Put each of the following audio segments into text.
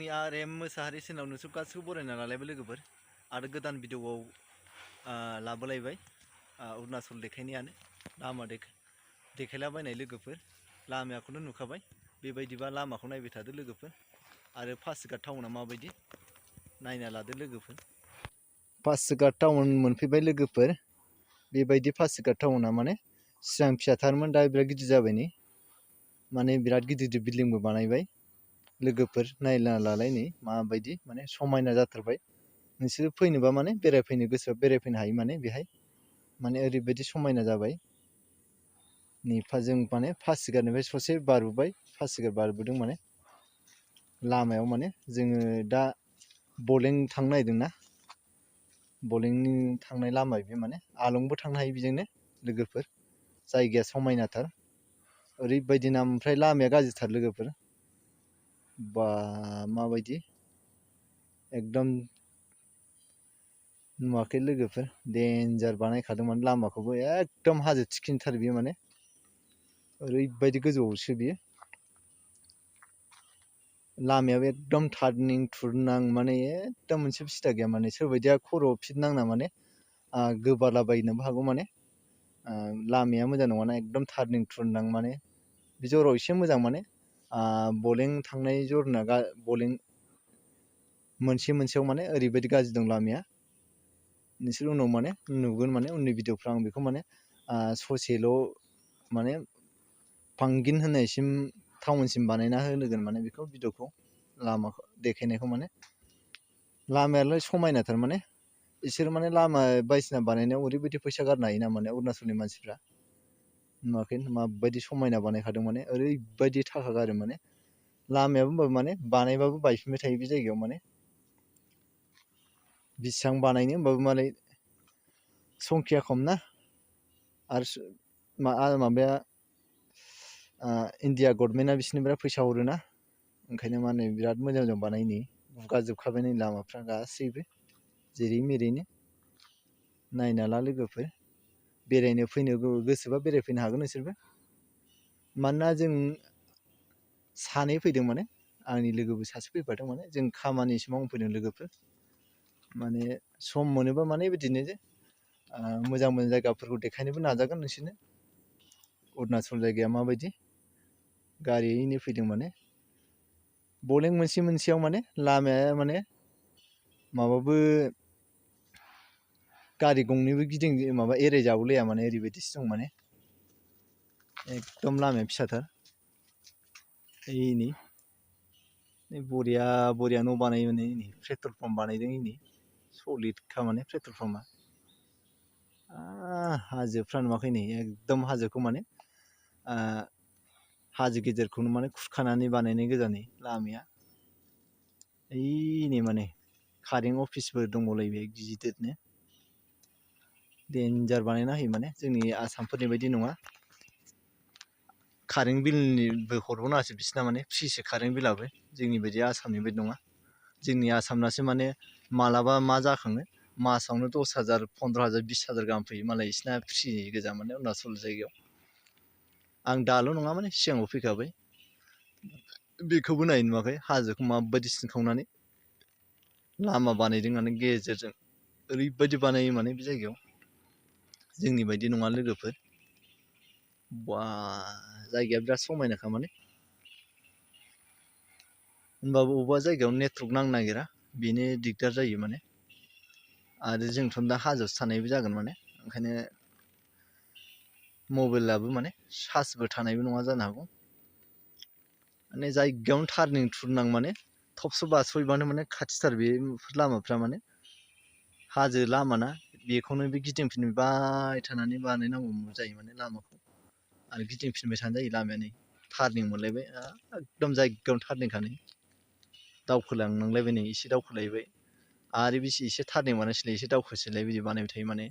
RM. Mosahary चेनेलाव नोंसोर गासिखौबो बरायना लालायबाय लोगोफोर आरो गोदान भिडिअ'आव लाबोलायबाय अरुणाचल देखायनायानो लामा देखायलाबायनाय लोगोफोर लामाखौनो नुखाबाय बेबायदिबा लामाखौ नायबाय थादो लोगोफोर आरो पासिघाट टाउना माबायदि नायना लादो लोगोफोर। पासिघाट टाउन मोनफैबाय लोगोफोर बेबायदि पासिघाट टाउना माने सिगां फिसाथारमोन दा बिराद गिदिर जाबाय नै माने बिराद गिदिर गिदिर बिल्डिंबो बानायबाय लोगोफोर नायना लालाय नै माबायदि माने समायना जाथारबाय नोंसोर फैनोबा माने बेरायफैनो गोसोबा बेरायफैनो हायो माने बेहाय माने ओरैबायदि समायना जाबाय नै जों माने पासिघाटनिफ्राय ससे बारबोबाय पासिघाट बारबोदों माने लामायाव माने जोङो दा बलें थांनो नागिरदोंना बलेंनि थांनाय लामा बे माने आलंबो थांनो हायो बेजोंनो लोगोफोर जायगाया समायनाथार ओरैबायदि ना ओमफ्राय लामाया गाज्रिथार लोगोफोर बा माबायदि एकदम नुवाखै लोगोफोर देन्जार बानायखादोंमोन लामाखौबो एकदम हाजो थिखिनिथार बियो माने ओरैबायदि गोजौआवसो बियो लामायाबो एकदम टार्निं थुरनां माने एकदम मोनसेबो सिदा गैया माने सोरबायदिया खर'आव फिट नांना माने गोबालाबायनोबो हागौ माने लामाया मोजां नङाना एकदम टार्निं थुरनां माने बे जराव एसे मोजां माने बलें थांनाय जरना बलें मोनसेयाव माने ओरैबायदि गाज्रि दं लामाया नोंसोर उनाव माने नुगोन माने उननि भिडिअफ्राव आं बेखौ माने ससेल' माने फांगिन होननायसिम टाउनसिम बानायना होगोन माने बेखौ भिडिअखौ लामाखौ देखायनायखौ माने लामायालाय समायनाथार माने इसोर माने लामा बायदिसिना बानायनायाव ओरैबायदि फैसा गारनो हायोना माने अरुणाचलनि मानसिफ्रा नुवाखै माबायदि समायना बानायखादों माने ओरैबायदि थाखा गारो माने लामायाबो होनबाबो माने बानायबाबो बायफिनबाय थायो बे जायगायाव माने बेसेबां बानायनो होमबाबो मालाय संखिया खम ना आरो माबाया इण्डिया गभर्नमेन्टआ बिसोरनो बिराद फैसा हरोना ओंखायनो माने बिराद मोजां मोजां बानायनो गुगाजोबखाबाय नै लामाफ्रा गासैबो जेरै मेरैनो नायना ला लोगोफोर बेरायनो फैनो गोसोबा बेरायफैनो हागोन नोंसोरबो मानोना जों सानै फैदों माने आंनि लोगोबो सासे फैफादों माने जों खामानिसो मावनो फैदों लोगोफोर माने सम मोनोबा माने बिदिनो जे मोजां मोजां जायगाफोरखौ देखायनोबो नाजागोन नोंसोरनो अरुणाचल जायगाया माबायदि गारियैनो फैदों माने बलें मोनसेयाव माने लामाया माने माबाबो गारि गंनैबो माबा एरायजाबावलाया माने ओरैबायदिसो दं माने एकदम लामाया फिसाथार नै बरिया न' बानायो नै पेट्रल पाम्प बानायदों नै सलिडखा माने पेट्रल पाम्पआ हाजोफ्रा नुवाखै नै एकदम हाजोखौ माने हाजो गेजेरखौनो माने खुरखानानै बानायनाय गोजानै लामाया नै माने कारेन्ट अफिसफोर दंबावलायो बे गिदिरनो देन्जार बानायना होयो माने जोंनि आसामफोरनि बायदि नङा कारेन्ट बिलनिबो हरबावनाङासो बिसिना माने फ्रिसो कारेन्ट बिलाबो जोंनि बायदि आसामनि बायदि नङा जोंनि आसामनासो माने मालाबा मा जाखाङो मासावनो 10,000 15,000 20,000 गाहाम फैयो मालाय बिसिना फ्रि गोजा माने अरुणाचल जायगायाव आं दाल' नङा माने सिगाङाव फैखाबाय बेखौबो नाय नुवाखै हाजोखौ माबायदि सिनखावनानै लामा बानायदों माने गेजेरजों ओरैबायदि बानायो माने बे जायगायाव जोंनि बायदि नङा लोगोफोर बा जायगाया बिराद समायनाखा माने होनबाबो बबेबा जायगायाव नेटवर्क नांनो नागिरा बेनो दिगदार जायो माने आरो जोंथ' दा हाजोआवसो थानायबो जागोन माने ओंखायनो मबाइलाबो माने चार्जबो थानायबो नङा जानो हागौ माने जायगायावनो टार्निं थुरनां माने थबस्र' बारस'हैबानो माने खाथिथार बेफोर लामाफ्रा माने हाजो लामाना बेखौनो बे गिदिंफिनबाय थानानै बानायनांगौ जायो माने लामाखौ आरो गिदिंफिनबाय थानो जायो लामाया नै टार्निं मोनलायबाय एकदम जायगायावनो टार्निंखानै दावखोलांनांलायबाय नै एसे दावखोलायबाय आरो बेसे एसे टार्निं बानायसैलाय एसे दावखोसैलाय बिदि बानायबाय थायो माने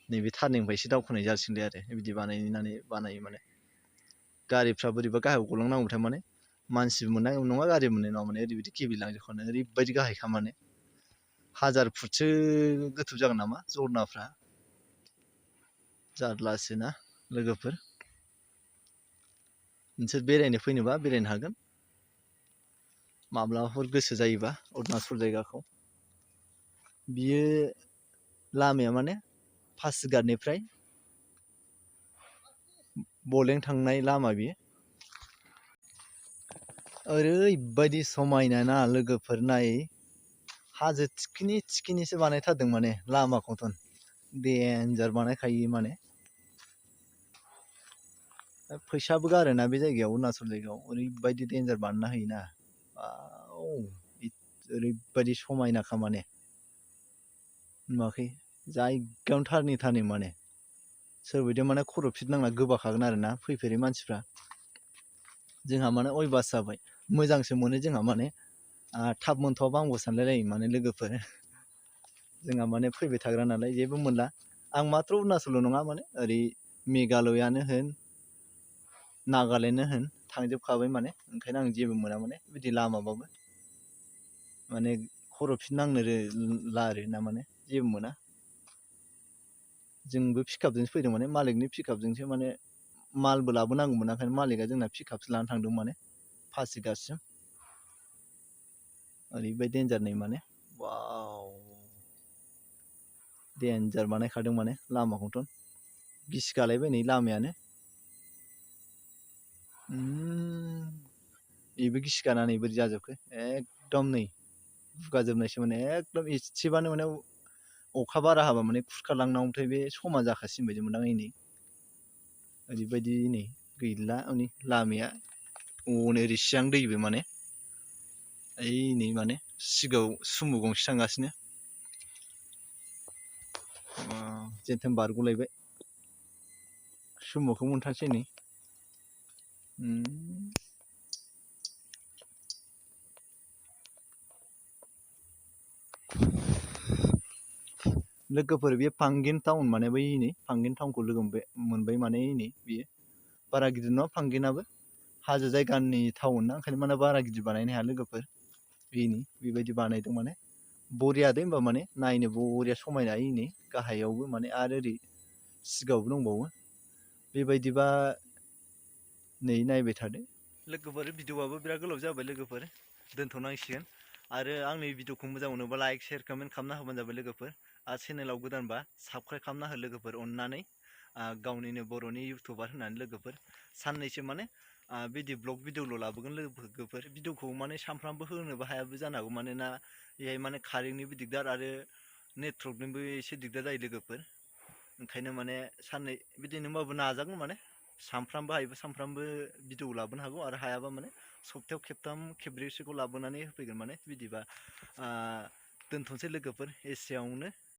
नैबे टार्निंनिफ्राय एसे दावखोनाय जासिगोनलाय आरो बिदि बानायो माने गारिफ्रा बोरैबा गाहायाव गलांनांगौथाय माने मानसिबो मोननाय नङा गारि मोननाय नङा माने ओरैबायदि गेबिलांजोबखानाय ओरैबायदि गाहायखा माने 1000 फुटसो गोथौ जागोन नामा जरनाफ्रा जारलासो ना लोगोफोर नोंसोर बेरायनो फैनोबा बेरायनो हागोन माब्लाबाफोर गोसो जायोबा अरुणाचल जायगाखौ बियो लामाया माने पासिघाटनिफ्राय बलें थांनाय लामा बियो ओरैबायदि समायना ना लोगोफोर नाय हाजो थिखिनि थिखिनिसो बानायथारदों माने लामाखौथ देन्जार बानायखायो माने फैसाबो गारोना बे जायगायाव अरुणाचल जायगायाव ओरैबायदि देन्जार बानायना होयोना ओरैबायदि समायनाखा माने नुवाखै जायगायावनो थारनै थारनै माने सोरबायदिया माने खर' फिट नांना गोबाखागोन आरोना फैफेरै मानसिफ्रा जोंहा माने अयबास जाबाय मोजांसो मोनो जोंहा माने थाब मोनथ'आबा आंबो सानलाय लायो माने लोगोफोर जोंहा माने फैबाय थाग्रा नालाय जेबो मोनला आं माथ्र अरुणाचल नङा माने ओरै मेघालयानो होन नागालेण्डनो होन थांजोबखाबाय माने ओंखायनो आं जेबो मोना माने बिदि लामाबाबो माने खर' फिट नांनो लारो ना माने जेबो मोना जोंबो पिकआपजोंसो फैदों माने मालिकनि पिकआपजोंसो माने मालबो लाबोनांगौमोन ओंखायनो मालिकआ जोंना पिकआपसो लानानै थांदों माने पासिघाटसिम ओरैबायदि देन्जार नै माने वाव देन्जार बानायखादों माने लामाखौथ गिसिगालायबाय नै लामायानो बेबो गिसिगानानै बोरै जाजोबखो एकदम नै गुगाजोबनायसो माने एकदम एसेबानो माने अखा बारा हाबा माने खुरखालांनांगौथाय बे समान जाखासिगोन बायदि मोनदां नै ओरैबायदि नै गैला नै लामाया हनै ओरै सिगां दैबो माने ओइ नै माने सिगाङाव सुमु गंसे थांगासिनो जेनथेन बारग'लायबाय सुमुखौ मोनथारसै नै लोगोफोर बे फांगिन टाउन माने बै नै फांगिन टाउनखौ लोगो मोनबाय माने नै बेयो बारा गिदिर नङा फांगिनाबो हाजो जायगानि टाउन ना ओंखायनो माने बारा गिदिर बानायनो हाया लोगोफोर बेनि बेबायदि बानायदों माने बरिया दे होमबा माने नायनो बरिया समायना नै गाहायावबो माने आरो ओरै सिगाङावबो दंबावो बेबायदिबा नै नायबाय थादो लोगोफोर भिडिअ'आबो बिराद गोलाव जाबाय लोगोफोर दोनथ'नांसिगोन आरो आंनि भिडिअ'खौ मोजां मोनोबा लाइक शेयार कमेन्ट खालामना होबानो जाबाय लोगोफोर आरो चेनेलाव गोदानबा साबस्क्राइब खालामना हो लोगोफोर अननानै गावनिनो बर'नि इउटुबार होननानै लोगोफोर साननैसो माने बिदि ब्लग भिडिअ'ल' लाबोगोन लोगोफोर भिडिअ'खौ माने सानफ्रामबो होनोबो हायाबो जानो हागौ मानोना बेहाय माने कारेन्टनिबो दिगदार आरो नेटवर्कनिबो एसे दिगदार जायो लोगोफोर ओंखायनो माने साननै बिदिनो होनबाबो नाजागोन माने सानफ्रामबो हायोबा सानफ्रामबो भिडिअ लाबोनो हागौ आरो हायाबा माने सप्तायाव खेबथाम खेब्रैसोखौ लाबोनानै होफैगोन माने बिदिबा दोनथ'नोसै लोगोफोर एसेयावनो